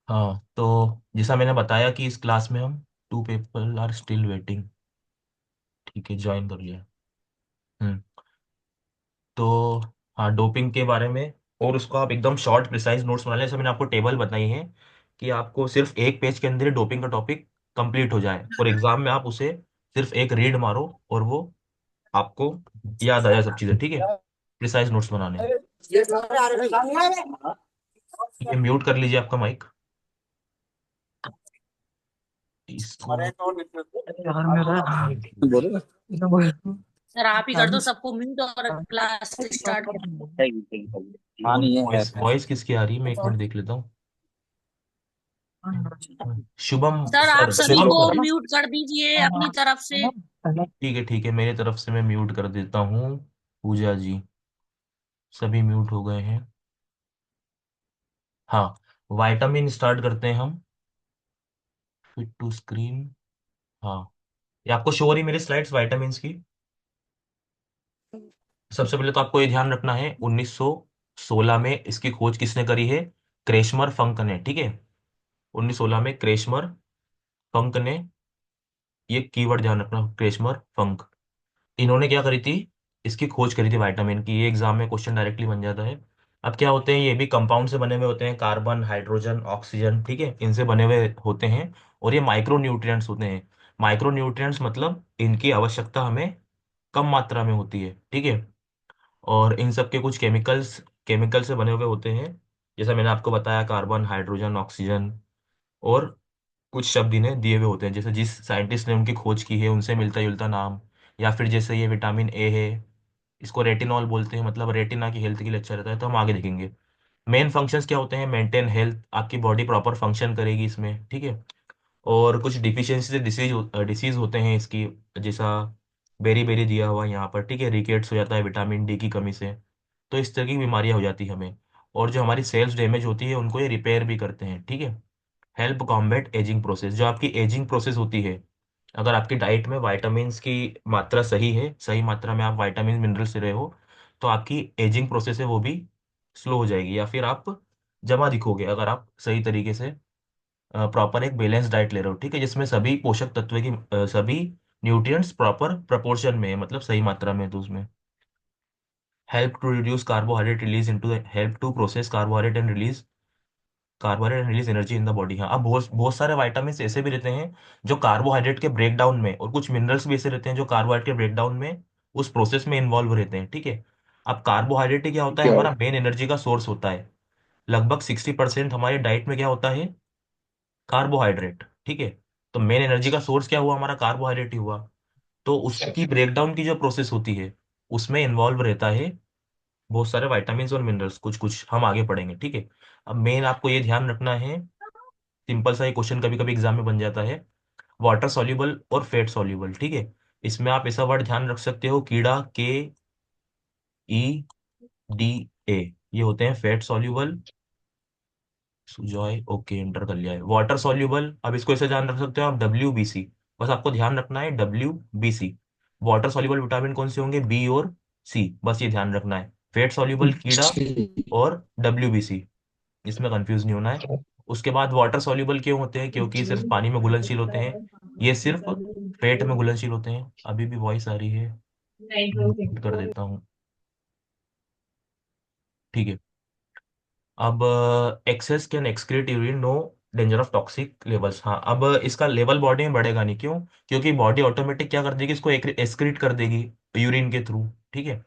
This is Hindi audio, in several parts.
हाँ, तो जैसा मैंने बताया कि इस क्लास में हम two people are still waiting, ठीक है, ज्वाइन कर लिया। हम्म। तो हाँ, डोपिंग के बारे में और उसको आप एकदम शॉर्ट प्रिसाइज नोट्स बना लें। जैसे मैंने आपको टेबल बताई है कि आपको सिर्फ एक पेज के अंदर डोपिंग का टॉपिक कंप्लीट हो जाए और एग्जाम में आप उसे सिर्फ एक रीड मारो और वो आपको याद आ जाए सब चीज़ें, ठीक है। प्रिसाइज नोट्स बनाने हैं। ठीक है, म्यूट कर लीजिए आपका माइक इसको। यार मेरा बोलो। सर आप ही कर दो सबको म्यूट और क्लास स्टार्ट। हाँ नहीं है वॉइस वॉइस किसकी आ रही है, मैं एक मिनट देख लेता हूँ। शुभम सर आप सर, सभी शुभम को सर। म्यूट कर दीजिए अपनी तरफ से। ठीक है ठीक है, मेरी तरफ से मैं म्यूट कर देता हूँ। पूजा जी, सभी म्यूट हो गए हैं। हाँ, विटामिन स्टार्ट करते हैं हम। Fit to screen. हाँ, ये आपको शो हो रही मेरी स्लाइड्स विटामिन की। सबसे पहले तो आपको ये ध्यान रखना है 1916 में इसकी खोज किसने करी है। क्रेशमर फंक ने, ठीक है। 1916 में क्रेशमर फंक ने, ये कीवर्ड ध्यान रखना, क्रेशमर फंक। इन्होंने क्या करी थी, इसकी खोज करी थी विटामिन की। ये एग्जाम में क्वेश्चन डायरेक्टली बन जाता है। अब क्या होते हैं, ये भी कंपाउंड से बने हुए होते हैं, कार्बन, हाइड्रोजन, ऑक्सीजन, ठीक है, इनसे बने हुए होते हैं। और ये माइक्रो न्यूट्रिएंट्स होते हैं। माइक्रो न्यूट्रिएंट्स मतलब इनकी आवश्यकता हमें कम मात्रा में होती है, ठीक है। और इन सब के कुछ केमिकल्स केमिकल से बने हुए होते हैं। जैसा मैंने आपको बताया, कार्बन, हाइड्रोजन, ऑक्सीजन। और कुछ शब्द इन्हें दिए हुए होते हैं, जैसे जिस साइंटिस्ट ने उनकी खोज की है उनसे मिलता जुलता नाम। या फिर जैसे ये विटामिन ए है, इसको रेटिनॉल बोलते हैं, मतलब रेटिना की हेल्थ के लिए अच्छा रहता है, तो हम आगे देखेंगे। मेन फंक्शंस क्या होते हैं, मेंटेन हेल्थ, आपकी बॉडी प्रॉपर फंक्शन करेगी इसमें, ठीक है। और कुछ डिफिशियंसी से डिसीज डिसीज होते हैं इसकी, जैसा बेरी बेरी दिया हुआ है यहाँ पर, ठीक है, रिकेट्स हो जाता है विटामिन डी की कमी से। तो इस तरह की बीमारियां हो जाती है हमें। और जो हमारी सेल्स डैमेज होती है उनको ये रिपेयर भी करते हैं, ठीक है। हेल्प कॉम्बैट एजिंग प्रोसेस, जो आपकी एजिंग प्रोसेस होती है, अगर आपकी डाइट में वाइटामिन की मात्रा सही है, सही मात्रा में आप वाइटामिन मिनरल्स ले रहे हो, तो आपकी एजिंग प्रोसेस है वो भी स्लो हो जाएगी, या फिर आप जमा दिखोगे अगर आप सही तरीके से प्रॉपर एक बैलेंस डाइट ले रहे हो, ठीक है, जिसमें सभी पोषक तत्व की सभी न्यूट्रिएंट्स प्रॉपर प्रोपोर्शन में है, मतलब सही मात्रा में है, तो उसमें help to reduce carbohydrate release into help to process carbohydrate and release energy in the body. हाँ, अब बहुत बहुत सारे वाइटामिन ऐसे भी रहते हैं जो कार्बोहाइड्रेट के ब्रेक डाउन में, और कुछ मिनरल्स भी ऐसे रहते हैं जो कार्बोहाइड्रेट के ब्रेक डाउन में उस प्रोसेस में इन्वॉल्व रहते हैं, ठीक है। अब कार्बोहाइड्रेट ही क्या होता है, क्या हमारा मेन एनर्जी का सोर्स होता है। लगभग 60% हमारी डाइट में क्या होता है, कार्बोहाइड्रेट, ठीक है। तो मेन एनर्जी का सोर्स क्या हुआ, हमारा कार्बोहाइड्रेट ही हुआ। तो उसकी ब्रेकडाउन की जो प्रोसेस होती है उसमें इन्वॉल्व रहता है बहुत सारे वाइटामिन और मिनरल्स, कुछ कुछ हम आगे पढ़ेंगे, ठीक है। अब मेन आपको ये ध्यान रखना है, सिंपल सा ही क्वेश्चन कभी कभी एग्जाम में बन जाता है, वाटर सॉल्युबल और फेट सॉल्युबल, ठीक है। इसमें आप ऐसा वर्ड ध्यान रख सकते हो, कीड़ा, के ई डी ए, ये होते हैं fat soluble. Sujoy, okay, enter कर लिया है। वाटर सॉल्युबल, अब इसको ऐसे ध्यान रख सकते हो आप, डब्ल्यू बी सी। बस आपको ध्यान रखना है W B C. Water soluble vitamin कौन से होंगे, बी और सी, बस ये ध्यान रखना है। फेट सॉल्युबल कीड़ा और डब्ल्यू बी सी, इसमें कंफ्यूज नहीं होना है। उसके बाद वाटर सॉल्युबल क्यों होते हैं, क्योंकि ये सिर्फ पानी में घुलनशील होते हैं। ये सिर्फ पेट में घुलनशील होते हैं। अभी भी वॉइस आ रही है, म्यूट कर देता हूँ, ठीक है। अब excess can excrete urine, no danger of toxic levels. हाँ, अब इसका लेवल बॉडी में बढ़ेगा नहीं, क्यों, क्योंकि बॉडी ऑटोमेटिक क्या कर देगी, इसको एक्सक्रीट कर देगी यूरिन के थ्रू, ठीक है।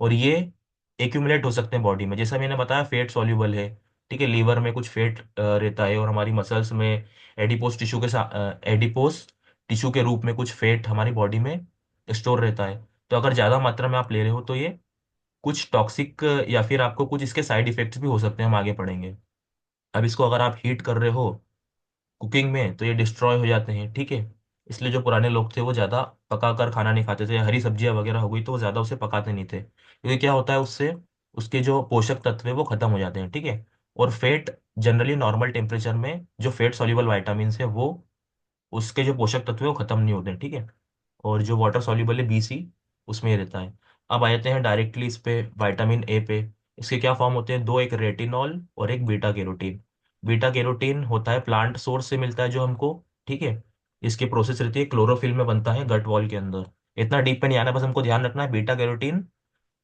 और ये एक्यूमुलेट हो सकते हैं बॉडी में, जैसा मैंने बताया फेट सॉल्यूबल है, ठीक है। लीवर में कुछ फेट रहता है, और हमारी मसल्स में एडिपोस टिश्यू के साथ एडिपोस टिश्यू के रूप में कुछ फेट हमारी बॉडी में स्टोर रहता है। तो अगर ज़्यादा मात्रा में आप ले रहे हो तो ये कुछ टॉक्सिक, या फिर आपको कुछ इसके साइड इफेक्ट्स भी हो सकते हैं, हम आगे पढ़ेंगे। अब इसको अगर आप हीट कर रहे हो कुकिंग में तो ये डिस्ट्रॉय हो जाते हैं, ठीक है। इसलिए जो पुराने लोग थे वो ज़्यादा पका कर खाना नहीं खाते थे, हरी सब्जियां वगैरह हो गई तो वो ज़्यादा उसे पकाते नहीं थे, क्योंकि क्या होता है उससे उसके जो पोषक तत्व है वो खत्म हो जाते हैं, ठीक है। और फेट जनरली नॉर्मल टेम्परेचर में जो फेट सॉल्युबल वाइटामिन है वो उसके जो पोषक तत्व है वो खत्म नहीं होते हैं, ठीक है। और जो वाटर सॉल्युबल है बीसी, उसमें ये रहता है। अब आ जाते हैं डायरेक्टली इस पे, विटामिन ए पे। इसके क्या फॉर्म होते हैं, दो, एक रेटिनॉल और एक बीटा कैरोटीन। बीटा कैरोटीन होता है प्लांट सोर्स से मिलता है जो हमको, ठीक है। इसकी प्रोसेस रहती है क्लोरोफिल में बनता है गट वॉल के अंदर। इतना डीप पे नहीं आना, बस हमको ध्यान रखना है बीटा कैरोटीन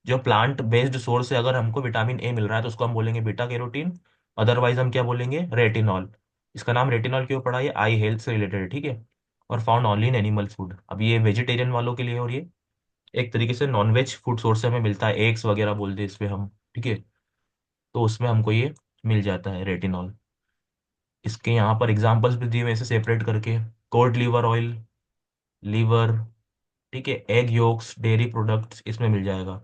जो प्लांट बेस्ड सोर्स से अगर हमको विटामिन ए मिल रहा है तो उसको हम बोलेंगे बीटा कैरोटीन। अदरवाइज हम क्या बोलेंगे, रेटिनॉल। इसका नाम रेटिनॉल क्यों पड़ा, ये आई हेल्थ से रिलेटेड है, ठीक है। और found only in animal food. अब ये वेजिटेरियन वालों के लिए है, और ये एक तरीके से नॉनवेज फूड सोर्स से हमें मिलता है, एग्स वगैरह बोलते हैं इस पे हम, ठीक है। तो उसमें हमको ये मिल जाता है रेटिनॉल। इसके यहाँ पर एग्जाम्पल्स भी दिए हुए हैं इसे सेपरेट करके। कोड लीवर ऑयल, लीवर, ठीक है, एग योक्स, डेयरी प्रोडक्ट्स इसमें मिल जाएगा।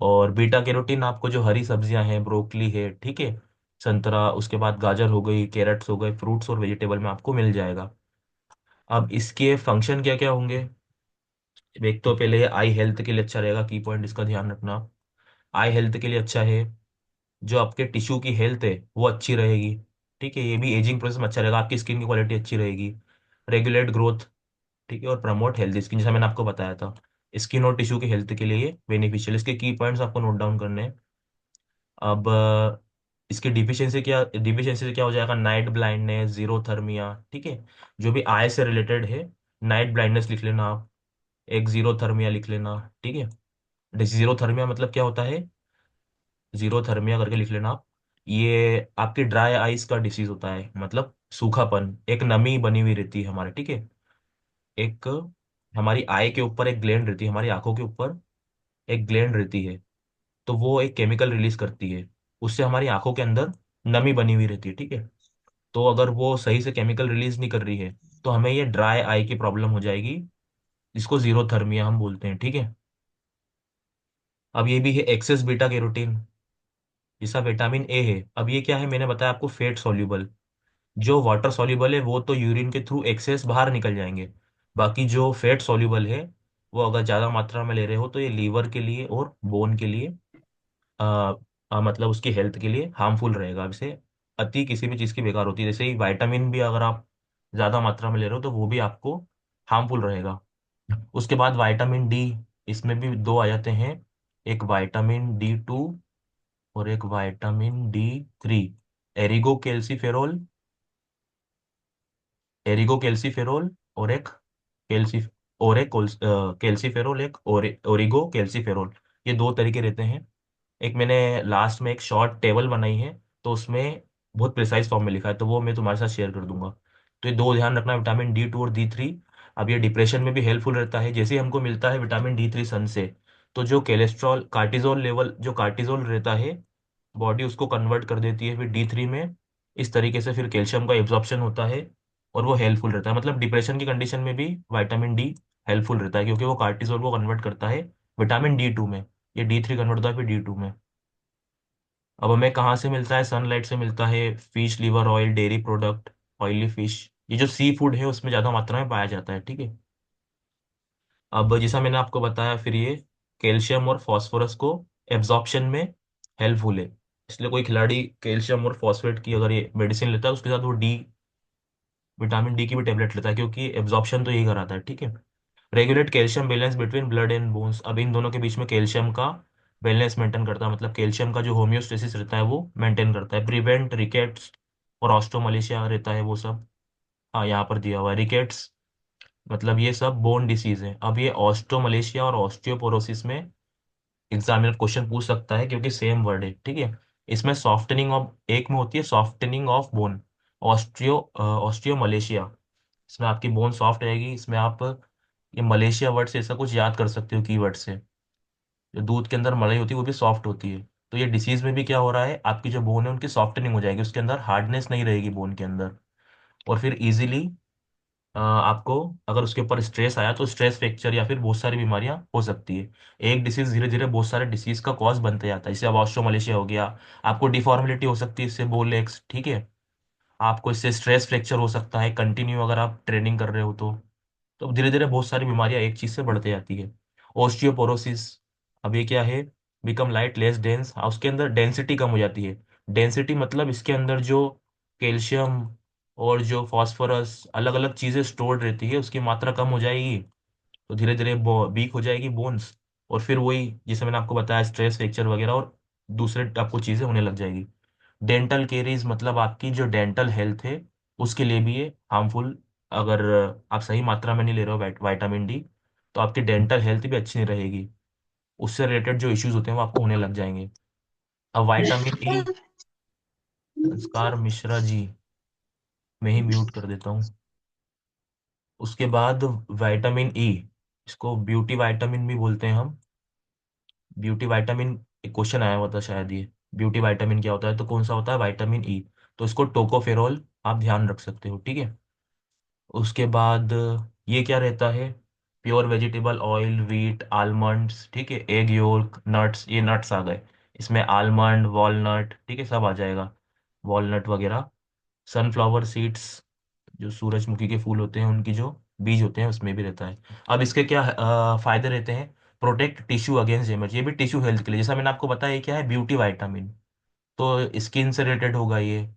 और बीटा कैरोटीन आपको जो हरी सब्जियां हैं, ब्रोकली है, ठीक है, संतरा, उसके बाद गाजर हो गई, कैरेट्स हो गए, फ्रूट्स और वेजिटेबल में आपको मिल जाएगा। अब इसके फंक्शन क्या क्या होंगे। एक तो पहले आई हेल्थ के लिए अच्छा रहेगा, की पॉइंट इसका ध्यान रखना। आई हेल्थ के लिए अच्छा है, जो आपके टिश्यू की हेल्थ है वो अच्छी रहेगी, ठीक है। ये भी एजिंग प्रोसेस में अच्छा रहेगा, आपकी स्किन की क्वालिटी अच्छी रहेगी। रेगुलेट ग्रोथ, ठीक है, और प्रमोट हेल्थ स्किन, जैसा मैंने आपको बताया था। स्किन और टिश्यू की हेल्थ के लिए ये बेनिफिशियल। इसके की पॉइंट्स आपको नोट डाउन करने हैं। अब इसकी डिफिशियंसी से क्या हो जाएगा, नाइट ब्लाइंडनेस, जीरोथर्मिया, ठीक है। जो भी आई से रिलेटेड है, नाइट ब्लाइंडनेस लिख लेना आप, एक जीरोथर्मिया लिख लेना, ठीक है। जीरोथर्मिया मतलब क्या होता है, जीरोथर्मिया करके लिख लेना आप। ये आपकी ड्राई आइज का डिसीज होता है, मतलब सूखापन, एक नमी बनी हुई रहती है हमारे, ठीक है। एक हमारी आई के ऊपर एक ग्लैंड रहती है, हमारी आंखों के ऊपर एक ग्लैंड रहती है। तो वो एक केमिकल रिलीज करती है, उससे हमारी आंखों के अंदर नमी बनी हुई रहती है, ठीक है। तो अगर वो सही से केमिकल रिलीज नहीं कर रही है तो हमें ये ड्राई आई की प्रॉब्लम हो जाएगी, जिसको जीरोथर्मिया हम बोलते हैं, ठीक है। अब ये भी है एक्सेस बीटा कैरोटीन, जैसा विटामिन ए है। अब ये क्या है, मैंने बताया आपको फैट सॉल्युबल। जो वाटर सॉल्युबल है वो तो यूरिन के थ्रू एक्सेस बाहर निकल जाएंगे। बाकी जो फैट सॉल्युबल है, वो अगर ज़्यादा मात्रा में ले रहे हो तो ये लीवर के लिए और बोन के लिए, आ, मतलब उसकी हेल्थ के लिए हार्मफुल रहेगा। इससे अति किसी भी चीज़ की बेकार होती है, जैसे ही विटामिन भी अगर आप ज़्यादा मात्रा में ले रहे हो तो वो भी आपको हार्मफुल रहेगा। उसके बाद विटामिन डी, इसमें भी दो आ जाते हैं, एक विटामिन D2 और एक विटामिन D3। एरिगो कैल्सीफेरोल, एरिगो कैल्सीफेरोल और एक कैल्सी और एक कैल्सीफेरोल, एक ओरिगो कैल्सीफेरोल। ये दो तरीके रहते हैं। एक मैंने लास्ट में एक शॉर्ट टेबल बनाई है, तो उसमें बहुत प्रिसाइज फॉर्म में लिखा है, तो वो मैं तुम्हारे साथ शेयर कर दूंगा। तो ये दो ध्यान रखना, विटामिन D2 और D3। अब ये डिप्रेशन में भी हेल्पफुल रहता है, जैसे ही हमको मिलता है विटामिन D3 सन से, तो जो कोलेस्ट्रॉल कार्टिजोल लेवल, जो कार्टिजोल रहता है, बॉडी उसको कन्वर्ट कर देती है फिर D3 में। इस तरीके से फिर कैल्शियम का एब्जॉर्प्शन होता है और वो हेल्पफुल रहता है। मतलब डिप्रेशन की कंडीशन में भी विटामिन डी हेल्पफुल रहता है, क्योंकि वो कार्टिजोल को कन्वर्ट करता है विटामिन D2 में। ये D3 कन्वर्ट होता है फिर D2 में। अब हमें कहाँ से मिलता है, सनलाइट से मिलता है, fish liver oil, dairy product, oily fish, ये जो सी फूड है उसमें ज़्यादा मात्रा में पाया जाता है, ठीक है। अब जैसा मैंने आपको बताया, फिर ये कैल्शियम और फास्फोरस को एब्जॉर्प्शन में हेल्पफुल है। इसलिए कोई खिलाड़ी कैल्शियम और फॉस्फेट की अगर ये मेडिसिन लेता है, उसके साथ वो विटामिन डी की भी टेबलेट लेता है, क्योंकि एब्जॉर्प्शन तो यही कराता है, ठीक है। Regulate calcium balance between blood and bones. अब इन दोनों के बीच में कैल्शियम का बैलेंस मेंटेन करता है, मतलब कैल्शियम का जो होम्योस्टेसिस रहता है वो मेंटेन करता है। प्रिवेंट रिकेट्स और ऑस्टोमलेशिया रहता है वो सब। हाँ, यहाँ पर दिया हुआ है रिकेट्स, मतलब ये सब बोन डिसीज है। अब ये ऑस्टोमलेशिया और ऑस्टियोपोरोसिस में एग्जामिनर क्वेश्चन पूछ सकता है, क्योंकि सेम वर्ड है, ठीक है। इसमें सॉफ्टनिंग ऑफ, एक में होती है softening of bone, osteo Malaysia, इसमें आपकी बोन सॉफ्ट रहेगी। इसमें आप ये मलेशिया वर्ड से ऐसा कुछ याद कर सकते हो, कीवर्ड से। जो दूध के अंदर मलाई होती है वो भी सॉफ्ट होती है। तो ये डिसीज में भी क्या हो रहा है, आपकी जो बोन है उनकी सॉफ्टनिंग हो जाएगी, उसके अंदर हार्डनेस नहीं रहेगी बोन के अंदर। और फिर इजीली आपको अगर उसके ऊपर स्ट्रेस आया तो स्ट्रेस फ्रैक्चर या फिर बहुत सारी बीमारियां हो सकती है। एक डिसीज धीरे धीरे बहुत सारे डिसीज का कॉज बनते जाता है, जैसे अब ऑस्ट्रोमलेशिया हो गया, आपको डिफॉर्मिलिटी हो सकती है इससे, बोल एक्स, ठीक है। आपको इससे स्ट्रेस फ्रैक्चर हो सकता है कंटिन्यू अगर आप ट्रेनिंग कर रहे हो तो धीरे धीरे बहुत सारी बीमारियां एक चीज से बढ़ते जाती है। ओस्टियोपोरोसिस, अब ये क्या है, बिकम लाइट लेस डेंस, उसके अंदर डेंसिटी कम हो जाती है। डेंसिटी मतलब इसके अंदर जो कैल्शियम और जो फास्फोरस अलग अलग चीजें स्टोर्ड रहती है उसकी मात्रा कम हो जाएगी, तो धीरे धीरे वीक हो जाएगी बोन्स। और फिर वही जैसे मैंने आपको बताया, स्ट्रेस फ्रैक्चर वगैरह और दूसरे आपको चीजें होने लग जाएगी। डेंटल केरीज मतलब आपकी जो डेंटल हेल्थ है उसके लिए भी ये हार्मफुल। अगर आप सही मात्रा में नहीं ले रहे हो विटामिन डी, तो आपकी डेंटल हेल्थ भी अच्छी नहीं रहेगी। उससे रिलेटेड जो इश्यूज होते हैं वो आपको होने लग जाएंगे। अब विटामिन ई, संस्कार मिश्रा जी, मैं ही म्यूट कर देता हूँ। उसके बाद विटामिन ई, इसको ब्यूटी विटामिन भी बोलते हैं हम। ब्यूटी विटामिन, एक क्वेश्चन आया हुआ था शायद ये, ब्यूटी विटामिन क्या होता है, तो कौन सा होता है, विटामिन ई। तो इसको टोकोफेरोल आप ध्यान रख सकते हो, ठीक है। उसके बाद ये क्या रहता है, pure vegetable oil, wheat, almonds, ठीक है, एग योल्क, नट्स, ये नट्स आ गए इसमें, आलमंड, वॉलनट, ठीक है, सब आ जाएगा, वॉलनट वगैरह। सनफ्लावर सीड्स, जो सूरजमुखी के फूल होते हैं उनकी जो बीज होते हैं उसमें भी रहता है। अब इसके क्या फायदे रहते हैं, प्रोटेक्ट टिश्यू अगेंस्ट डैमेज, ये भी टिश्यू हेल्थ के लिए, जैसा मैंने आपको बताया, ये क्या है, ब्यूटी विटामिन। तो स्किन से रिलेटेड होगा ये,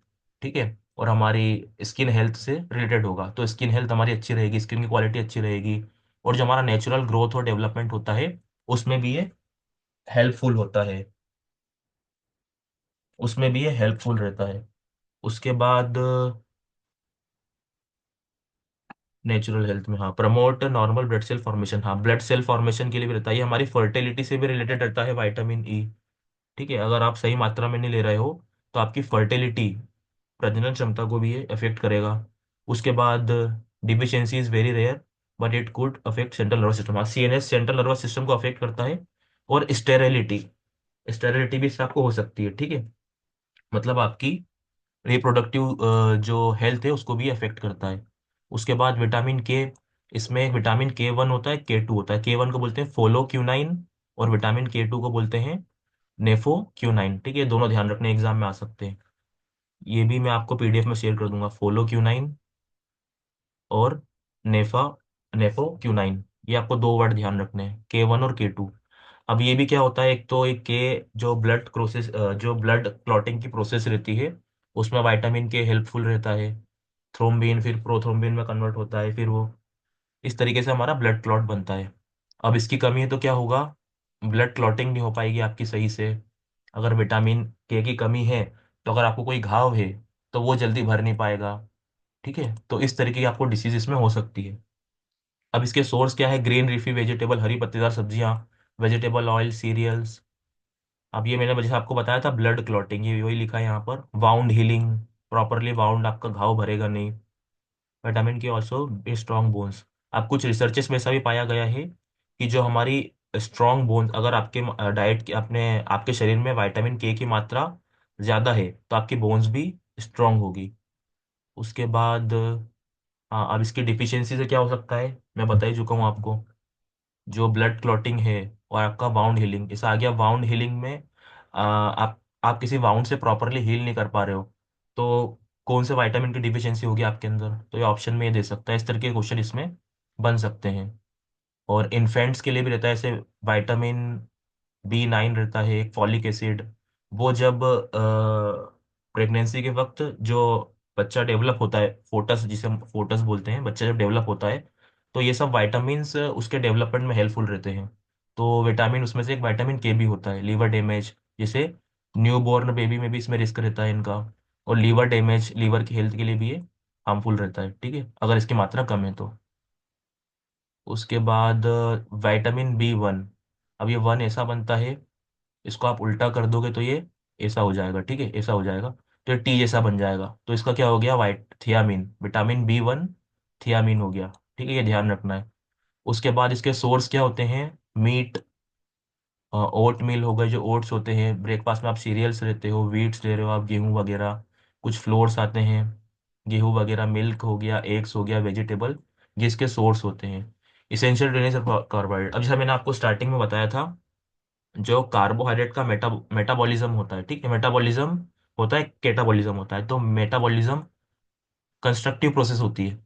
ठीक है, और हमारी स्किन हेल्थ से रिलेटेड होगा, तो स्किन हेल्थ हमारी अच्छी रहेगी, स्किन की क्वालिटी अच्छी रहेगी। और जो हमारा नेचुरल ग्रोथ और डेवलपमेंट होता है उसमें भी ये हेल्पफुल होता है, उसमें भी ये हेल्पफुल रहता है। उसके बाद नेचुरल हेल्थ में, हाँ, promote normal blood cell formation, हाँ, ब्लड सेल फॉर्मेशन के लिए भी रहता है, ये हमारी फर्टिलिटी से भी रिलेटेड रहता है विटामिन ई, ठीक है। अगर आप सही मात्रा में नहीं ले रहे हो तो आपकी फर्टिलिटी, प्रजनन क्षमता को भी ये अफेक्ट करेगा। उसके बाद deficiency is very rare but it could affect central nervous system, हाँ, सीएनएस सेंट्रल नर्वस सिस्टम को अफेक्ट करता है। और स्टेरिलिटी, स्टेरिलिटी भी इससे आपको हो सकती है, ठीक है, मतलब आपकी रिप्रोडक्टिव जो हेल्थ है उसको भी अफेक्ट करता है। उसके बाद विटामिन के, इसमें एक विटामिन के 1 होता है, के 2 होता है, के 1 को बोलते हैं फोलो क्यूनाइन, और विटामिन के 2 को बोलते हैं नेफो क्यूनाइन, ठीक है, दोनों ध्यान रखने, एग्जाम में आ सकते हैं। ये भी मैं आपको पीडीएफ में शेयर कर दूंगा, फोलो क्यूनाइन और नेफा, नेफो क्यूनाइन, ये आपको दो वर्ड ध्यान रखने हैं, के 1 और के 2। अब ये भी क्या होता है, एक तो एक के, जो ब्लड प्रोसेस, जो ब्लड क्लॉटिंग की प्रोसेस रहती है उसमें विटामिन के हेल्पफुल रहता है, थ्रोम्बिन फिर प्रोथ्रोम्बिन में कन्वर्ट होता है, फिर वो इस तरीके से हमारा ब्लड क्लॉट बनता है। अब इसकी कमी है तो क्या होगा, ब्लड क्लॉटिंग नहीं हो पाएगी आपकी सही से। अगर विटामिन के की कमी है तो अगर आपको कोई घाव है तो वो जल्दी भर नहीं पाएगा, ठीक है, तो इस तरीके की आपको डिसीज इसमें हो सकती है। अब इसके सोर्स क्या है, ग्रीन लीफी वेजिटेबल, हरी पत्तेदार सब्जियां, वेजिटेबल ऑयल, सीरियल्स। अब ये मैंने जैसे आपको बताया था ब्लड क्लॉटिंग, ये वही लिखा है यहाँ पर, वाउंड हीलिंग, प्रॉपरली वाउंड, आपका घाव भरेगा नहीं। विटामिन के ऑल्सो स्ट्रॉन्ग बोन्स। अब कुछ रिसर्चेस में ऐसा भी पाया गया है कि जो हमारी स्ट्रॉन्ग बोन्स, अगर आपके डाइट के अपने आपके शरीर में विटामिन के की मात्रा ज़्यादा है तो आपकी बोन्स भी स्ट्रॉन्ग होगी। उसके बाद हाँ, अब इसकी डिफिशियंसी से क्या हो सकता है मैं बता ही चुका हूँ आपको, जो ब्लड क्लॉटिंग है और आपका वाउंड हीलिंग, इसे आ गया वाउंड हीलिंग में, आप किसी वाउंड से प्रॉपरली हील नहीं कर पा रहे हो, तो कौन से विटामिन की डिफिशियंसी होगी आपके अंदर, तो ये ऑप्शन में ये दे सकता है, इस तरह के क्वेश्चन इसमें बन सकते हैं। और इन्फेंट्स के लिए भी रहता है, ऐसे विटामिन B9 रहता है, एक फॉलिक एसिड, वो जब प्रेगनेंसी के वक्त जो बच्चा डेवलप होता है, फोटस जिसे हम फोटस बोलते हैं, बच्चा जब डेवलप होता है तो ये सब वाइटामिन्स उसके डेवलपमेंट में हेल्पफुल रहते हैं। तो विटामिन उसमें से एक विटामिन के भी होता है, लीवर डैमेज जैसे न्यू बॉर्न बेबी में भी इसमें रिस्क रहता है इनका, और लीवर डैमेज, लीवर की हेल्थ के लिए भी ये हार्मफुल रहता है, ठीक है, अगर इसकी मात्रा कम है तो। उसके बाद विटामिन B1, अब ये 1 ऐसा बनता है, इसको आप उल्टा कर दोगे तो ये ऐसा हो जाएगा, ठीक है, ऐसा हो जाएगा, तो ये टी जैसा बन जाएगा, तो इसका क्या हो गया, white thiamine, vitamin B1 thiamine हो गया, ठीक है, ये ध्यान रखना है। उसके बाद इसके सोर्स क्या होते हैं, मीट, ओट मील हो गए, जो ओट्स होते हैं, ब्रेकफास्ट में आप सीरियल्स लेते हो, व्हीट्स ले रहे हो आप, गेहूं वगैरह, कुछ फ्लोर्स आते हैं, गेहूं वगैरह, मिल्क हो गया, एग्स हो गया, वेजिटेबल, ये इसके सोर्स होते हैं। इसेंशियल ड्रेनेज ऑफ कार्बोहाइड्रेट, अब जैसा मैंने आपको स्टार्टिंग में बताया था, जो कार्बोहाइड्रेट का मेटाबॉलिज्म होता है, ठीक है, मेटाबॉलिज्म होता है, केटाबॉलिज्म होता है, तो मेटाबॉलिज्म कंस्ट्रक्टिव प्रोसेस होती है,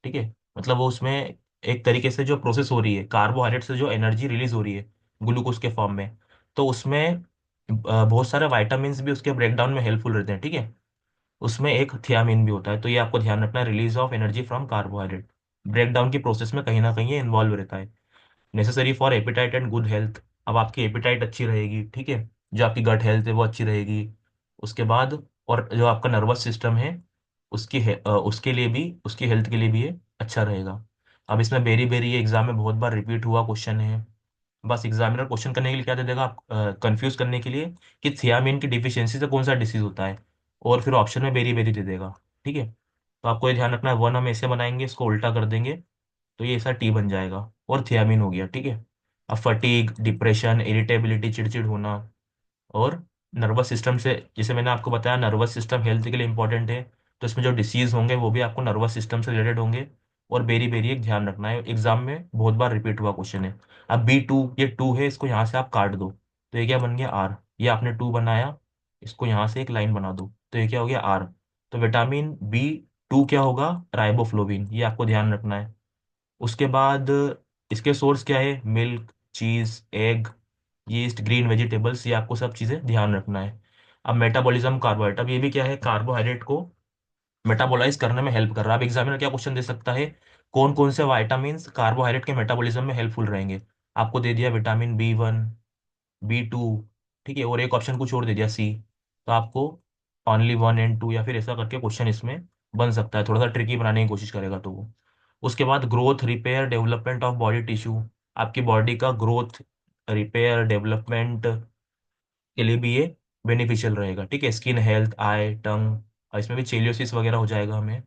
ठीक है, मतलब वो उसमें एक तरीके से जो प्रोसेस हो रही है, कार्बोहाइड्रेट से जो एनर्जी रिलीज हो रही है ग्लूकोज के फॉर्म में, तो उसमें बहुत सारे वाइटामिन भी उसके ब्रेकडाउन में हेल्पफुल रहते हैं, ठीक है, उसमें एक थियामिन भी होता है, तो ये आपको ध्यान रखना है, release of energy from carbohydrate, breakdown की प्रोसेस में कहीं ना कहीं ये इन्वॉल्व रहता है। Necessary for appetite and good health, अब आपकी एपिटाइट अच्छी रहेगी, ठीक है, जो आपकी गट हेल्थ है वो अच्छी रहेगी। उसके बाद और जो आपका नर्वस सिस्टम है उसके लिए भी, उसकी हेल्थ के लिए भी ये अच्छा रहेगा। अब इसमें बेरी बेरी ये एग्जाम में बहुत बार रिपीट हुआ क्वेश्चन है। बस एग्जामिनर क्वेश्चन करने के लिए क्या दे देगा, आप कंफ्यूज करने के लिए, कि थियामिन की डिफिशियंसी से कौन सा डिसीज होता है, और फिर ऑप्शन में बेरी बेरी दे देगा। ठीक है, तो आपको ये ध्यान रखना है, वन हम ऐसे बनाएंगे, इसको उल्टा कर देंगे तो ये ऐसा टी बन जाएगा, और थियामिन हो गया। ठीक है, अब फटीग, डिप्रेशन, इरिटेबिलिटी, चिड़चिड़ होना, और नर्वस सिस्टम से, जैसे मैंने आपको बताया नर्वस सिस्टम हेल्थ के लिए इंपॉर्टेंट है, तो इसमें जो डिसीज होंगे वो भी आपको नर्वस सिस्टम से रिलेटेड होंगे। और बेरी बेरी एक ध्यान रखना है, एग्जाम में बहुत बार रिपीट हुआ क्वेश्चन है। अब B2, ये टू है, इसको यहाँ से आप काट दो तो ये क्या बन गया R। ये आपने टू बनाया, इसको यहाँ से एक लाइन बना दो तो ये क्या हो गया R। तो विटामिन B2 क्या होगा, राइबोफ्लोविन, ये आपको ध्यान रखना है। उसके बाद इसके सोर्स क्या है, मिल्क, चीज, एग, यीस्ट, ग्रीन वेजिटेबल्स, ये आपको सब चीज़ें ध्यान रखना है। अब मेटाबॉलिज्म कार्बोहाइड्रेट, अब ये भी क्या है, कार्बोहाइड्रेट को मेटाबोलाइज करने में हेल्प कर रहा है। अब एग्जामिनर क्या क्वेश्चन दे सकता है, कौन कौन से वाइटामिन कार्बोहाइड्रेट के मेटाबॉलिज्म में हेल्पफुल रहेंगे। आपको दे दिया विटामिन B1, B2, ठीक है, और एक ऑप्शन कुछ और दे दिया C। तो आपको ओनली 1 एंड 2 या फिर ऐसा करके क्वेश्चन इसमें बन सकता है, थोड़ा सा ट्रिकी बनाने की कोशिश करेगा तो वो। उसके बाद growth, repair, development of body tissue, आपकी बॉडी का ग्रोथ, रिपेयर, डेवलपमेंट के लिए भी ये बेनिफिशियल रहेगा। ठीक है, स्किन हेल्थ, आई, टंग, इसमें भी चेलियोसिस वगैरह हो जाएगा हमें।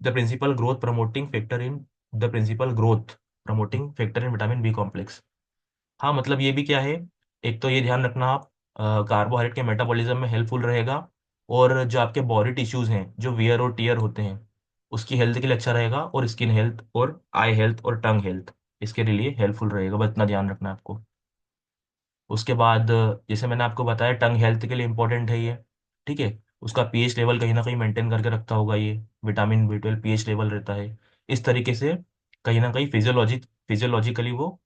The principal growth promoting factor in the principal growth promoting factor in vitamin B complex. हाँ, मतलब ये भी क्या है, एक तो ये ध्यान रखना आप, कार्बोहाइड्रेट के मेटाबॉलिज्म में हेल्पफुल रहेगा, और जो आपके बॉडी टिश्यूज हैं जो वियर और टीयर होते हैं उसकी हेल्थ के लिए अच्छा रहेगा, और स्किन हेल्थ और आई हेल्थ और टंग हेल्थ इसके लिए हेल्पफुल रहेगा, बस इतना ध्यान रखना है आपको। उसके बाद जैसे मैंने आपको बताया टंग हेल्थ के लिए इंपॉर्टेंट है ये। ठीक है, उसका पीएच लेवल कहीं ना कहीं मेंटेन करके रखता होगा ये, विटामिन B12 पीएच लेवल रहता है। इस तरीके से कहीं ना कहीं फिजियोलॉजिकली वो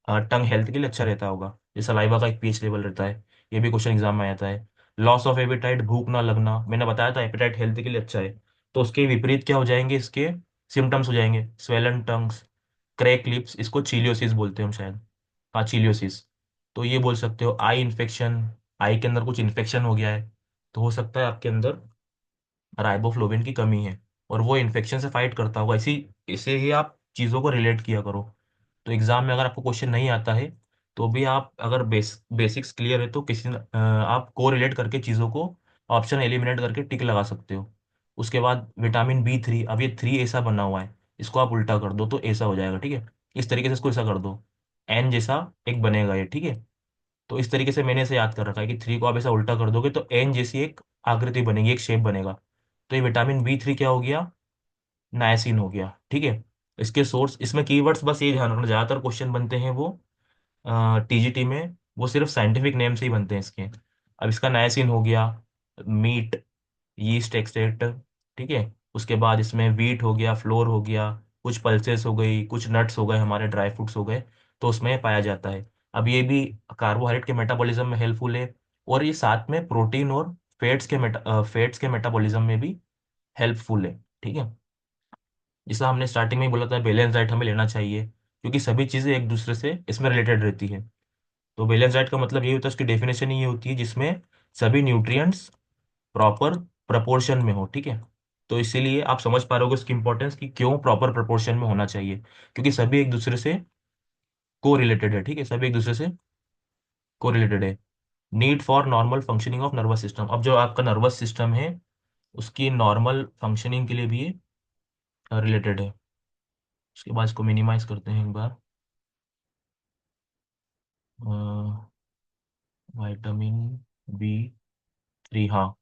टंग हेल्थ के लिए अच्छा रहता होगा, जैसे सलाइवा का एक पीएच लेवल रहता है। ये भी क्वेश्चन एग्जाम में आता है। लॉस ऑफ एपेटाइट, भूख ना लगना, मैंने बताया था एपेटाइट हेल्थ के लिए अच्छा है। तो उसके विपरीत क्या हो जाएंगे, इसके सिम्टम्स हो जाएंगे, स्वेलन टंग्स, क्रैक लिप्स, इसको चीलियोसिस बोलते हैं हम शायद, हाँ चीलियोसिस। तो ये बोल सकते हो आई इन्फेक्शन, आई के अंदर कुछ इन्फेक्शन हो गया है, तो हो सकता है आपके अंदर राइबोफ्लोविन की कमी है, और वो इन्फेक्शन से फाइट करता होगा। इसी इसे ही आप चीज़ों को रिलेट किया करो। तो एग्जाम में अगर आपको क्वेश्चन नहीं आता है तो भी आप अगर बेसिक्स क्लियर है तो आप को रिलेट करके चीज़ों को ऑप्शन एलिमिनेट करके टिक लगा सकते हो। उसके बाद विटामिन B3, अब ये थ्री ऐसा बना हुआ है, इसको आप उल्टा कर दो तो ऐसा हो जाएगा। ठीक है, इस तरीके से इसको ऐसा कर दो, एन जैसा एक बनेगा ये। ठीक है, तो इस तरीके से मैंने इसे याद कर रखा है कि थ्री को आप ऐसा उल्टा कर दोगे तो एन जैसी एक आकृति बनेगी, एक शेप बनेगा। तो ये विटामिन B3 क्या हो गया, नायसिन हो गया। ठीक है, इसके सोर्स, इसमें कीवर्ड्स बस ये ध्यान रखना, ज्यादातर क्वेश्चन बनते हैं वो TGT में वो सिर्फ साइंटिफिक नेम से ही बनते हैं इसके। अब इसका नायसिन हो गया, मीट, यीस्ट एक्सट्रैक्ट, ठीक है। उसके बाद इसमें वीट हो गया, फ्लोर हो गया, कुछ पल्सेस हो गई, कुछ नट्स हो गए, हमारे ड्राई फ्रूट्स हो गए, तो उसमें पाया जाता है। अब ये भी कार्बोहाइड्रेट के मेटाबॉलिज्म में हेल्पफुल है, और ये साथ में प्रोटीन और फैट्स के मेटाबॉलिज्म में भी हेल्पफुल है। ठीक है, जैसा हमने स्टार्टिंग में ही बोला था, बैलेंस डाइट हमें लेना चाहिए, क्योंकि सभी चीज़ें एक दूसरे से इसमें रिलेटेड रहती है। तो बैलेंस डाइट का मतलब ये होता है, उसकी डेफिनेशन ही ये होती है जिसमें सभी न्यूट्रिएंट्स प्रॉपर प्रपोर्शन में हो। ठीक है, तो इसीलिए आप समझ पा रहे होगे इसकी इंपॉर्टेंस कि क्यों प्रॉपर प्रपोर्शन में होना चाहिए, क्योंकि सभी एक दूसरे से को रिलेटेड है। ठीक है, सभी एक दूसरे से को रिलेटेड है। Need for normal functioning of nervous system, अब जो आपका नर्वस सिस्टम है उसकी नॉर्मल फंक्शनिंग के लिए भी ये रिलेटेड है। उसके बाद इसको मिनिमाइज करते हैं एक बार। विटामिन B3, हाँ,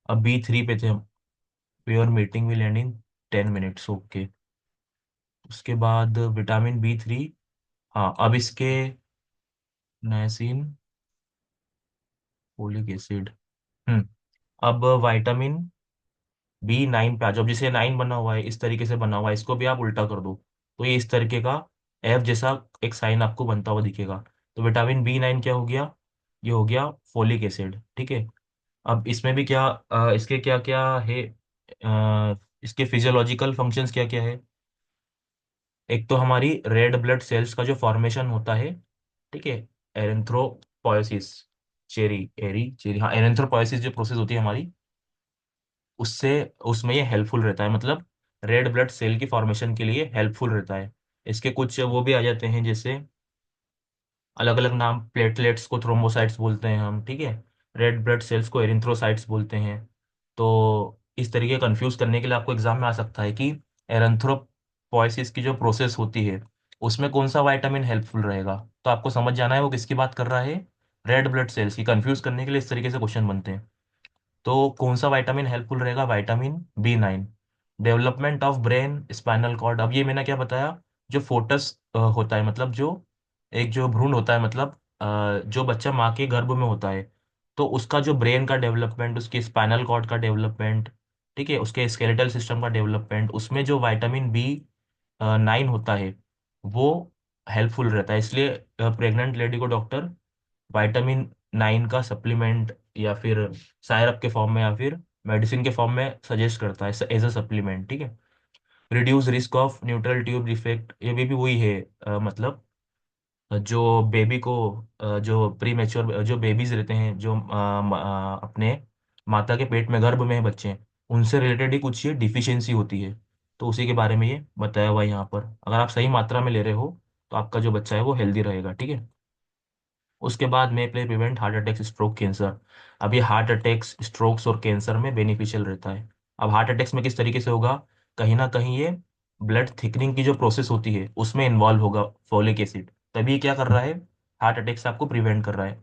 अब B3 पे थे हम। Your meeting will and in 10 minutes, okay. उसके बाद विटामिन B3, हाँ, अब इसके नायसिन, फोलिक एसिड, हम्म। अब विटामिन B9 पे आ जाओ, जिसे 9 बना हुआ है इस तरीके से बना हुआ है, इसको भी आप उल्टा कर दो तो ये इस तरीके का F जैसा एक साइन आपको बनता हुआ दिखेगा। तो विटामिन B9 क्या हो गया, ये हो गया फोलिक एसिड। ठीक है, अब इसमें भी क्या इसके क्या क्या है, इसके फिजियोलॉजिकल फंक्शंस क्या क्या है। एक तो हमारी रेड ब्लड सेल्स का जो फॉर्मेशन होता है, ठीक है, एरेंथ्रोपोएसिस, चेरी एरी चेरी, हाँ, एरेंथ्रोपोएसिस जो प्रोसेस होती है हमारी, उससे उसमें ये हेल्पफुल रहता है, मतलब रेड ब्लड सेल की फॉर्मेशन के लिए हेल्पफुल रहता है। इसके कुछ वो भी आ जाते हैं, जैसे अलग अलग नाम, प्लेटलेट्स को थ्रोम्बोसाइट्स बोलते हैं हम, ठीक है। रेड ब्लड सेल्स को एरिथ्रोसाइट्स बोलते हैं। तो इस तरीके कंफ्यूज करने के लिए आपको एग्जाम में आ सकता है कि एरेंथ्रोपोइसिस की जो प्रोसेस होती है उसमें कौन सा विटामिन हेल्पफुल रहेगा। तो आपको समझ जाना है वो किसकी बात कर रहा है, रेड ब्लड सेल्स की। कंफ्यूज करने के लिए इस तरीके से क्वेश्चन बनते हैं। तो कौन सा विटामिन हेल्पफुल रहेगा, vitamin B9। Development of brain spinal cord, अब ये मैंने क्या बताया, जो फोटस होता है, मतलब जो एक जो भ्रूण होता है, मतलब जो बच्चा माँ के गर्भ में होता है, तो उसका जो ब्रेन का डेवलपमेंट, उसके स्पाइनल कॉर्ड का डेवलपमेंट, ठीक है, उसके स्केलेटल सिस्टम का डेवलपमेंट, उसमें जो विटामिन B9 होता है वो हेल्पफुल रहता है। इसलिए प्रेग्नेंट लेडी को डॉक्टर विटामिन 9 का सप्लीमेंट या फिर सायरप के फॉर्म में या फिर मेडिसिन के फॉर्म में सजेस्ट करता है एज अ सप्लीमेंट, ठीक है। Reduce risk of neutral tube defect, ये भी वही है, मतलब जो बेबी को जो प्री मेच्योर जो बेबीज रहते हैं, जो अपने माता के पेट में गर्भ में हैं बच्चे, उनसे रिलेटेड ही कुछ ये डिफिशियंसी होती है। तो उसी के बारे में ये बताया हुआ है यहाँ पर। अगर आप सही मात्रा में ले रहे हो तो आपका जो बच्चा है वो हेल्दी रहेगा, ठीक है। उसके बाद में play prevent heart attack stroke cancer. अब ये हार्ट अटैक्स स्ट्रोक्स और कैंसर में बेनिफिशियल रहता है। अब हार्ट अटैक्स में किस तरीके से होगा, कहीं ना कहीं ये ब्लड थिकनिंग की जो प्रोसेस होती है उसमें इन्वॉल्व होगा फोलिक एसिड, तभी ये क्या कर रहा है, हार्ट अटैक से आपको प्रिवेंट कर रहा है।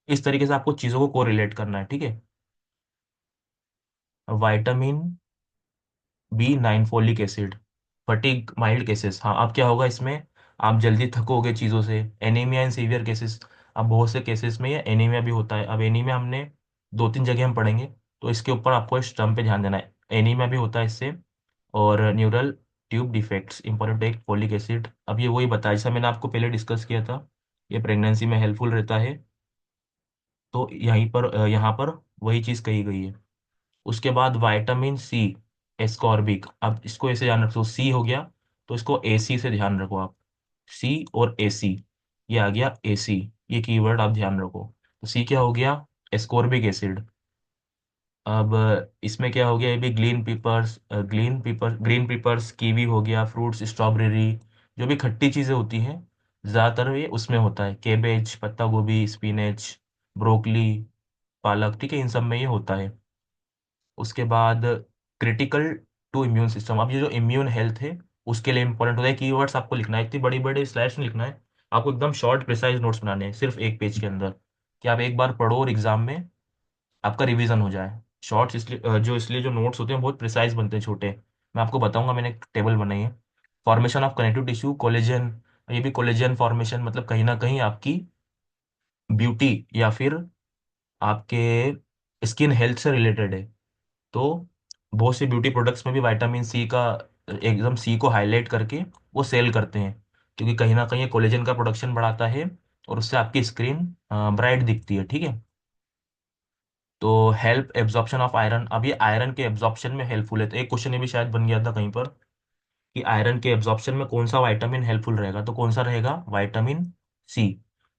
इस तरीके से आपको चीज़ों को कोरिलेट करना है, ठीक है। Vitamin B9 folic acid, fatigue mild cases, हाँ अब क्या होगा इसमें, आप जल्दी थकोगे चीज़ों से। एनीमिया इन सीवियर केसेस, अब बहुत से केसेस में ये एनीमिया भी होता है। अब एनीमिया हमने दो तीन जगह हम पढ़ेंगे, तो इसके ऊपर आपको इस टर्म पे ध्यान देना है, एनीमिया भी होता है इससे। और न्यूरल ट्यूब डिफेक्ट्स इंपॉर्टेंट एक फोलिक एसिड, अब ये वही बताया जैसा मैंने आपको पहले डिस्कस किया था, ये प्रेगनेंसी में हेल्पफुल रहता है। तो यहीं पर यहाँ पर वही चीज़ कही गई है। उसके बाद विटामिन C एस्कॉर्बिक, अब इसको ऐसे ध्यान रखो, सी हो गया तो इसको AC से ध्यान रखो आप, सी और AC, ये आ गया AC, ये कीवर्ड आप ध्यान रखो। तो सी क्या हो गया, एस्कॉर्बिक एसिड। अब इसमें क्या हो गया, ये भी ग्रीन पेपर्स, कीवी हो गया, फ्रूट्स स्ट्रॉबेरी, जो भी खट्टी चीज़ें होती हैं ज़्यादातर ये उसमें होता है, केबेज, पत्ता गोभी, स्पिनच, ब्रोकली, पालक, ठीक है, इन सब में ये होता है। उसके बाद क्रिटिकल टू इम्यून सिस्टम, अब ये जो इम्यून हेल्थ है उसके लिए इंपॉर्टेंट होता है। कीवर्ड्स आपको लिखना है, इतनी बड़ी बड़ी स्लैश नहीं लिखना है, आपको एकदम शॉर्ट प्रिसाइज नोट्स बनाने हैं सिर्फ एक पेज के अंदर, कि आप एक बार पढ़ो और एग्जाम में आपका रिवीजन हो जाए। शॉर्ट्स इसलिए इसलिए जो नोट्स होते हैं बहुत प्रिसाइज बनते हैं, छोटे। मैं आपको बताऊंगा, मैंने एक टेबल बनाई है। Formation of connective tissue collagen, ये भी कोलेजन फॉर्मेशन मतलब कहीं ना कहीं आपकी ब्यूटी या फिर आपके स्किन हेल्थ से रिलेटेड है। तो बहुत से ब्यूटी प्रोडक्ट्स में भी विटामिन C का एकदम सी को हाईलाइट करके वो सेल करते हैं, क्योंकि कहीं ना कहीं ये कोलेजन का प्रोडक्शन बढ़ाता है और उससे आपकी स्क्रीन ब्राइट दिखती है, ठीक है। तो हेल्प एब्जॉर्प्शन ऑफ आयरन, अब ये आयरन के एब्जॉर्प्शन में हेल्पफुल है। तो एक क्वेश्चन ये भी शायद बन गया था कहीं पर कि आयरन के एब्जॉर्प्शन में कौन सा विटामिन हेल्पफुल रहेगा, तो कौन सा रहेगा, विटामिन C।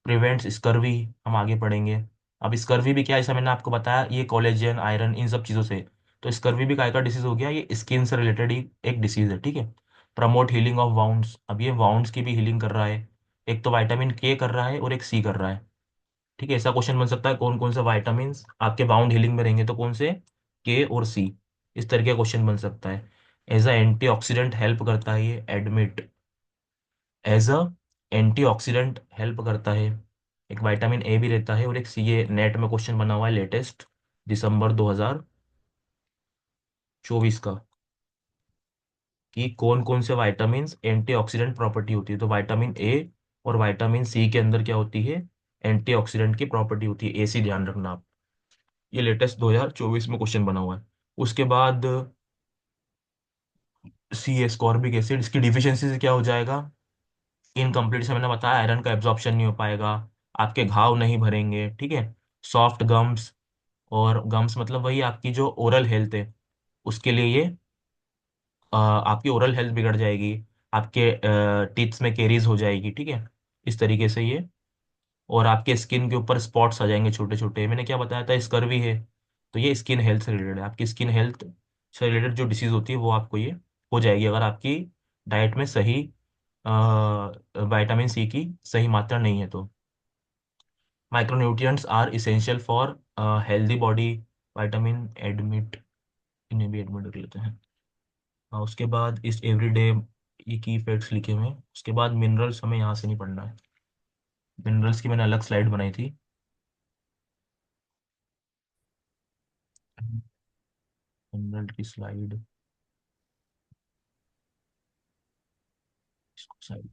प्रिवेंट्स स्कर्वी, हम आगे पढ़ेंगे। अब स्कर्वी भी क्या है, जैसा मैंने आपको बताया, ये कोलेजन आयरन इन सब चीज़ों से। तो स्कर्वी भी काय का डिसीज हो गया, ये स्किन से रिलेटेड ही एक डिसीज है, ठीक है। प्रमोट हीलिंग ऑफ वाउंड्स, अब ये वाउंड्स की भी हीलिंग कर रहा है। एक तो विटामिन K कर रहा है और एक C कर रहा है, ठीक है। ऐसा क्वेश्चन बन सकता है कौन कौन से वाइटामिन आपके बाउंड हीलिंग में रहेंगे, तो कौन से, K और C। इस तरह का क्वेश्चन बन सकता है। एज अ एंटीऑक्सीडेंट हेल्प करता है ये, admit, as a antioxidant help करता है। एक विटामिन A भी रहता है और एक C, ये नेट में क्वेश्चन बना हुआ है लेटेस्ट दिसंबर 2024 का, कि कौन कौन से विटामिन एंटीऑक्सीडेंट प्रॉपर्टी होती है। तो विटामिन A और विटामिन C के अंदर क्या होती है, एंटीऑक्सीडेंट की प्रॉपर्टी होती है, AC ध्यान रखना आप। ये लेटेस्ट 2024 में क्वेश्चन बना हुआ है। उसके बाद C एस्कॉर्बिक एसिड, इसकी डिफिशियंसी से क्या हो जाएगा, इनकम्प्लीट से मैंने बताया, आयरन का एब्जॉर्प्शन नहीं हो पाएगा, आपके घाव नहीं भरेंगे, ठीक है। सॉफ्ट गम्स, और गम्स मतलब वही आपकी जो ओरल हेल्थ है उसके लिए ये आपकी ओरल हेल्थ बिगड़ जाएगी, आपके टीथ्स में केरीज हो जाएगी, ठीक है, इस तरीके से ये। और आपके स्किन के ऊपर स्पॉट्स आ जाएंगे छोटे छोटे, मैंने क्या बताया था, स्कर्वी है। तो ये स्किन हेल्थ से रिलेटेड है, आपकी स्किन हेल्थ से रिलेटेड जो डिसीज होती है वो आपको ये हो जाएगी अगर आपकी डाइट में सही विटामिन सी की सही मात्रा नहीं है तो। Micronutrients are essential for healthy body, vitamin admit, इन्हें भी एडमिट कर लेते हैं। उसके बाद इस एवरीडे ये की फैक्ट्स लिखे हुए हैं। उसके बाद मिनरल्स हमें यहाँ से नहीं पढ़ना है, मिनरल्स की मैंने अलग स्लाइड बनाई थी। मिनरल की स्लाइड, इसको साइड,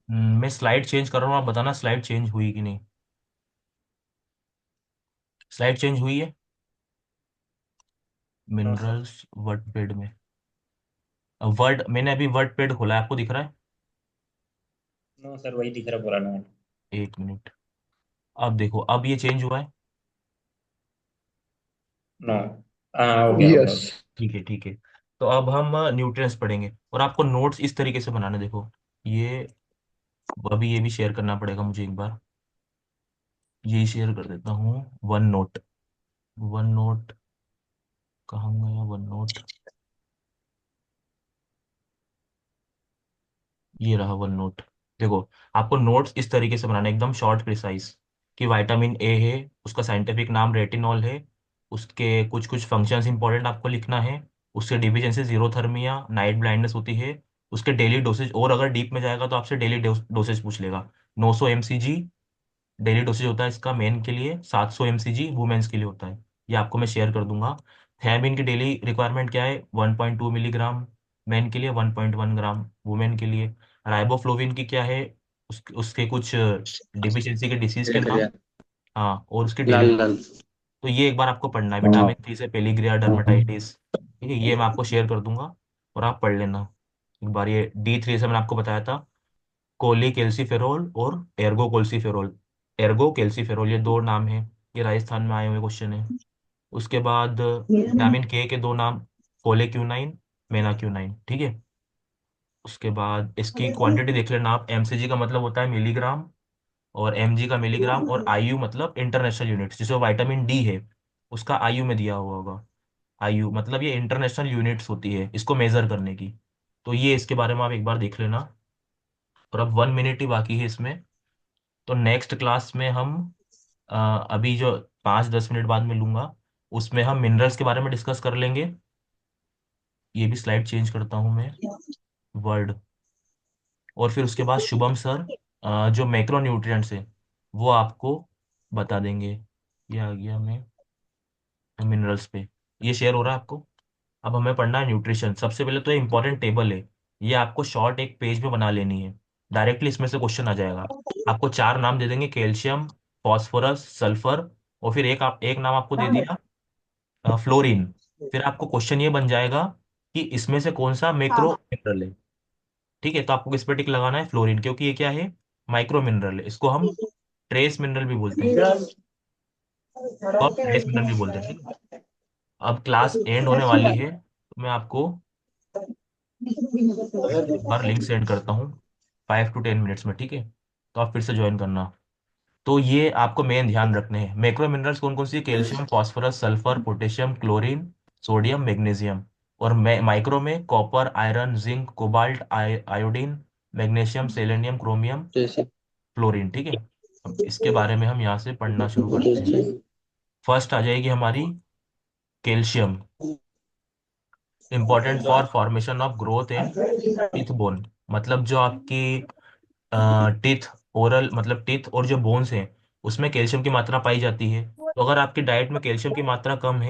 मैं स्लाइड चेंज कर रहा हूँ, आप बताना स्लाइड चेंज हुई कि नहीं। स्लाइड चेंज हुई है no sir. Minerals WordPad में। वर्ड मैंने अभी वर्ड पेड खोला है, आपको दिख रहा है? नो सर, वही दिख रहा पुराना है। एक मिनट, अब देखो अब ये चेंज हुआ है। नो। हाँ, हो गया हो गया हो यस। गया। ठीक है ठीक है। तो अब हम न्यूट्रिएंट्स पढ़ेंगे और आपको नोट्स इस तरीके से बनाने, देखो ये, अभी ये भी शेयर करना पड़ेगा मुझे एक बार, यही शेयर कर देता हूँ। वन नोट, वन नोट कहाँ गया वन नोट, ये रहा वन नोट। देखो आपको नोट्स इस तरीके से बनाना है, एकदम शॉर्ट प्रिसाइज, कि विटामिन ए है, उसका साइंटिफिक नाम रेटिनॉल है, उसके कुछ कुछ फंक्शंस इंपॉर्टेंट आपको लिखना है, उससे डिफिशियंसी जीरोथर्मिया नाइट ब्लाइंडनेस होती है, उसके डेली डोसेज, और अगर डीप में जाएगा तो आपसे डेली डोसेज पूछ लेगा। 900 mcg डेली डोसेज होता है इसका मेन के लिए, 700 mcg वुमेन्स के लिए होता है, ये आपको मैं शेयर कर दूंगा। थायमिन की डेली रिक्वायरमेंट क्या है, 1.2 मिलीग्राम मेन के लिए, 1.1 ग्राम वुमेन के लिए। राइबोफ्लोविन की क्या है, उसके कुछ डिफिशियंसी के डिसीज के देख नाम, लिया। हाँ, और उसकी डेली। लाल लाल। तो ये एक बार आपको पढ़ना है, हाँ। विटामिन 3 से पेलिग्रिया डर्माटाइटिस, ठीक है, ये मैं आपको शेयर कर दूंगा और आप पढ़ लेना एक बार। ये D3 से मैंने आपको बताया था, कोली कैल्सीफेरोल और एर्गो कोल्सीफेरोल, एर्गो कैल्सीफेरोल ये दो नाम हैं, ये राजस्थान में आए हुए क्वेश्चन है। उसके बाद विटामिन के दो नाम, कोलेक्यूनाइन, मेनाक्यूनाइन, ठीक है। उसके बाद इसकी क्वांटिटी देख लेना आप, mcg का मतलब होता है मिलीग्राम, और mg का मिलीग्राम, और IU मतलब इंटरनेशनल यूनिट, जिसमें विटामिन डी है उसका IU में दिया हुआ होगा। IU मतलब ये इंटरनेशनल यूनिट्स होती है इसको मेजर करने की। तो ये इसके बारे में आप एक बार देख लेना। और अब 1 मिनट ही बाकी है इसमें, तो नेक्स्ट क्लास में हम अ, अभी जो 5-10 मिनट बाद में लूंगा, उसमें हम मिनरल्स के बारे में डिस्कस कर लेंगे। ये भी स्लाइड चेंज करता हूँ मैं, वर्ड। और फिर उसके बाद शुभम सर जो मैक्रो न्यूट्रिएंट्स है वो आपको बता देंगे। ये आ गया मैं मिनरल्स पे, ये शेयर हो रहा है आपको। अब हमें पढ़ना है न्यूट्रिशन। सबसे पहले तो ये इंपॉर्टेंट टेबल है, ये आपको शॉर्ट एक पेज में बना लेनी है, डायरेक्टली इसमें से क्वेश्चन आ जाएगा। आपको चार नाम दे देंगे, कैल्शियम, फास्फोरस, सल्फर, और फिर एक नाम आपको दे दिया फ्लोरीन। फिर आपको क्वेश्चन ये बन जाएगा कि इसमें से कौन सा मैक्रो मिनरल है, ठीक है। तो आपको किस पे टिक लगाना है, फ्लोरीन, क्योंकि ये क्या है, माइक्रो मिनरल है, इसको हम ट्रेस मिनरल भी बोलते हैं, तो आप ट्रेस मिनरल भी बोलते हैं, ठीक है। अब क्लास एंड होने वाली है, तो मैं आपको एक बार लिंक सेंड करता हूँ 5 to 10 मिनट्स में, ठीक है। तो आप फिर से ज्वाइन करना। तो ये आपको मेन ध्यान रखने हैं, मैक्रो मिनरल्स कौन कौन सी, calcium, phosphorus, sulphur, potassium, chlorine, sodium, magnesium. और माइक्रो में copper, iron, zinc, cobalt, iodine, magnesium, selenium, chromium, जैसे। फ्लोरीन, ठीक है। अब इसके बारे में हम यहाँ से पढ़ना शुरू करते हैं। जैसे। फर्स्ट आ जाएगी हमारी calcium, important for formation of growth and teeth bone, मतलब जो आपकी टीथ, ओरल मतलब टीथ और जो बोन्स हैं उसमें कैल्शियम की मात्रा पाई जाती है। तो अगर आपकी डाइट में कैल्शियम की मात्रा कम है